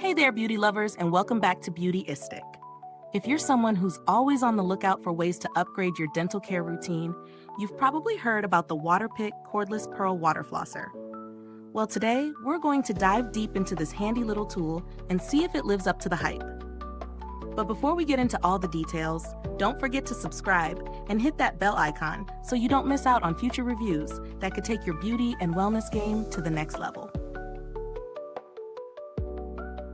Hey there, beauty lovers, and welcome back to Beautyistic. If you're someone who's always on the lookout for ways to upgrade your dental care routine, you've probably heard about the Waterpik Cordless Pearl Water Flosser. Well, today, we're going to dive deep into this handy little tool and see if it lives up to the hype. But before we get into all the details, don't forget to subscribe and hit that bell icon so you don't miss out on future reviews that could take your beauty and wellness game to the next level.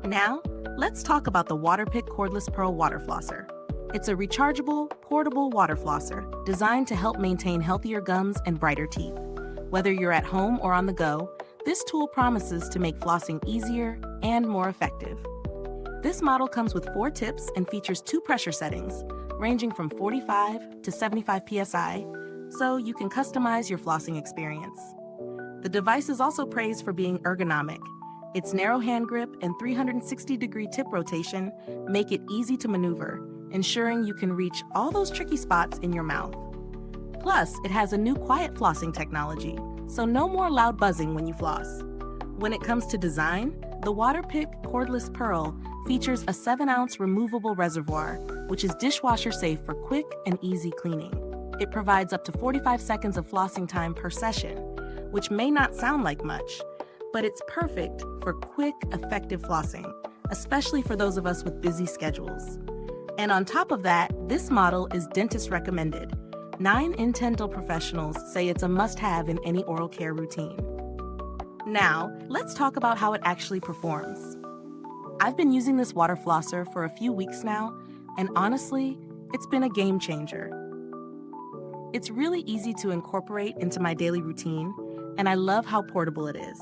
Now, let's talk about the Waterpik Cordless Pearl Water Flosser. It's a rechargeable, portable water flosser designed to help maintain healthier gums and brighter teeth. Whether you're at home or on the go, this tool promises to make flossing easier and more effective. This model comes with 4 tips and features 2 pressure settings, ranging from 45 to 75 psi, so you can customize your flossing experience. The device is also praised for being ergonomic. Its narrow hand grip and 360-degree tip rotation make it easy to maneuver, ensuring you can reach all those tricky spots in your mouth. Plus, it has a new quiet flossing technology, so no more loud buzzing when you floss. When it comes to design, the Waterpik Cordless Pearl features a 7-ounce removable reservoir, which is dishwasher safe for quick and easy cleaning. It provides up to 45 seconds of flossing time per session, which may not sound like much, but it's perfect for quick, effective flossing, especially for those of us with busy schedules. And on top of that, this model is dentist recommended. 9 in 10 dental professionals say it's a must-have in any oral care routine. Now, let's talk about how it actually performs. I've been using this water flosser for a few weeks now, and honestly, it's been a game changer. It's really easy to incorporate into my daily routine, and I love how portable it is.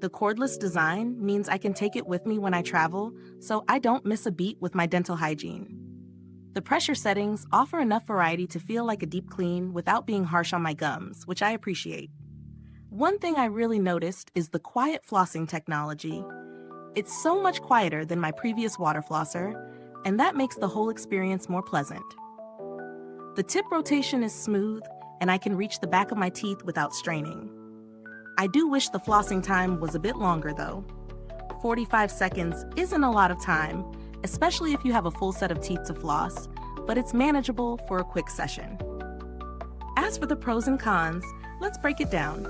The cordless design means I can take it with me when I travel, so I don't miss a beat with my dental hygiene. The pressure settings offer enough variety to feel like a deep clean without being harsh on my gums, which I appreciate. One thing I really noticed is the quiet flossing technology. It's so much quieter than my previous water flosser, and that makes the whole experience more pleasant. The tip rotation is smooth, and I can reach the back of my teeth without straining. I do wish the flossing time was a bit longer though. 45 seconds isn't a lot of time, especially if you have a full set of teeth to floss, but it's manageable for a quick session. As for the pros and cons, let's break it down.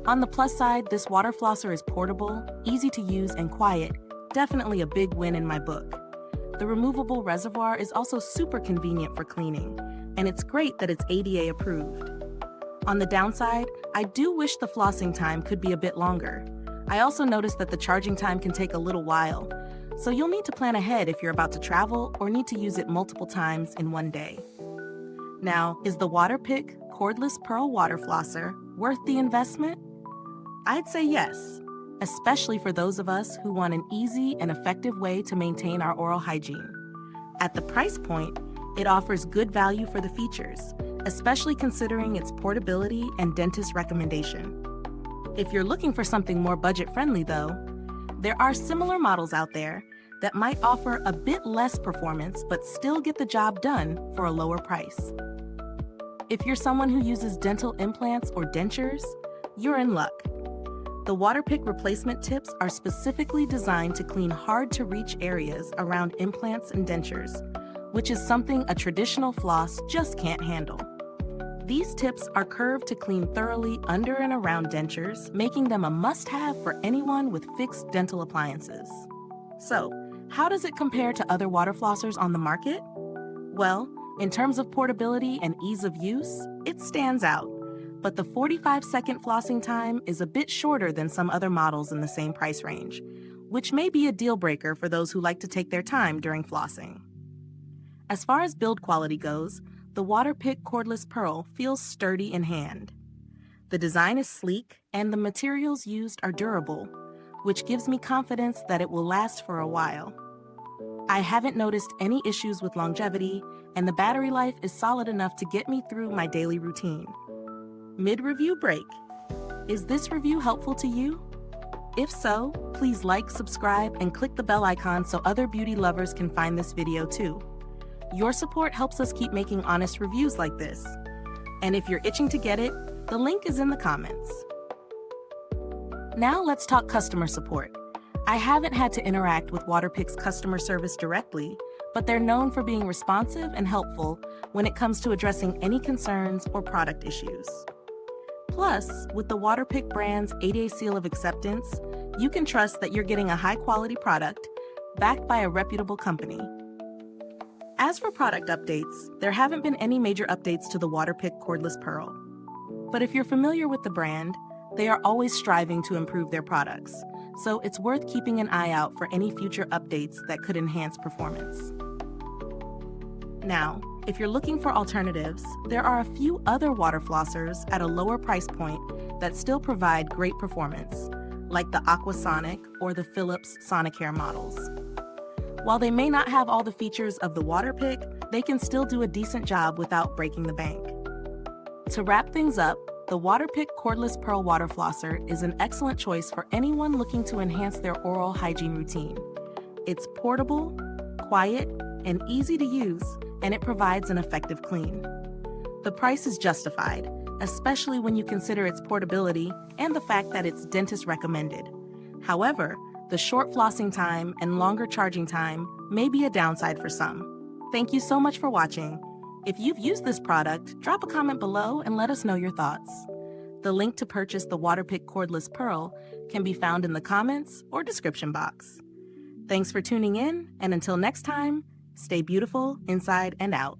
On the plus side, this water flosser is portable, easy to use, and quiet, definitely a big win in my book. The removable reservoir is also super convenient for cleaning, and it's great that it's ADA approved. On the downside, I do wish the flossing time could be a bit longer. I also noticed that the charging time can take a little while, so you'll need to plan ahead if you're about to travel or need to use it multiple times in one day. Now, is the Waterpik Cordless Pearl Water Flosser worth the investment? I'd say yes, especially for those of us who want an easy and effective way to maintain our oral hygiene. At the price point, it offers good value for the features, especially considering its portability and dentist recommendation. If you're looking for something more budget-friendly though, there are similar models out there that might offer a bit less performance but still get the job done for a lower price. If you're someone who uses dental implants or dentures, you're in luck. The Waterpik replacement tips are specifically designed to clean hard-to-reach areas around implants and dentures, which is something a traditional floss just can't handle. These tips are curved to clean thoroughly under and around dentures, making them a must-have for anyone with fixed dental appliances. So, how does it compare to other water flossers on the market? Well, in terms of portability and ease of use, it stands out. But the 45-second flossing time is a bit shorter than some other models in the same price range, which may be a deal breaker for those who like to take their time during flossing. As far as build quality goes, the Waterpik Cordless Pearl feels sturdy in hand. The design is sleek and the materials used are durable, which gives me confidence that it will last for a while. I haven't noticed any issues with longevity, and the battery life is solid enough to get me through my daily routine. Mid-review break. Is this review helpful to you? If so, please like, subscribe, and click the bell icon so other beauty lovers can find this video too. Your support helps us keep making honest reviews like this. And if you're itching to get it, the link is in the comments. Now let's talk customer support. I haven't had to interact with Waterpik's customer service directly, but they're known for being responsive and helpful when it comes to addressing any concerns or product issues. Plus, with the Waterpik brand's 8A seal of acceptance, you can trust that you're getting a high-quality product backed by a reputable company. As for product updates, there haven't been any major updates to the Waterpik Cordless Pearl. But if you're familiar with the brand, they are always striving to improve their products, so it's worth keeping an eye out for any future updates that could enhance performance. Now, if you're looking for alternatives, there are a few other water flossers at a lower price point that still provide great performance, like the Aquasonic or the Philips Sonicare models. While they may not have all the features of the Waterpik, they can still do a decent job without breaking the bank. To wrap things up, the Waterpik Cordless Pearl Water Flosser is an excellent choice for anyone looking to enhance their oral hygiene routine. It's portable, quiet, and easy to use, and it provides an effective clean. The price is justified, especially when you consider its portability and the fact that it's dentist recommended. However, the short flossing time and longer charging time may be a downside for some. Thank you so much for watching. If you've used this product, drop a comment below and let us know your thoughts. The link to purchase the Waterpik Cordless Pearl can be found in the comments or description box. Thanks for tuning in, and until next time, stay beautiful inside and out.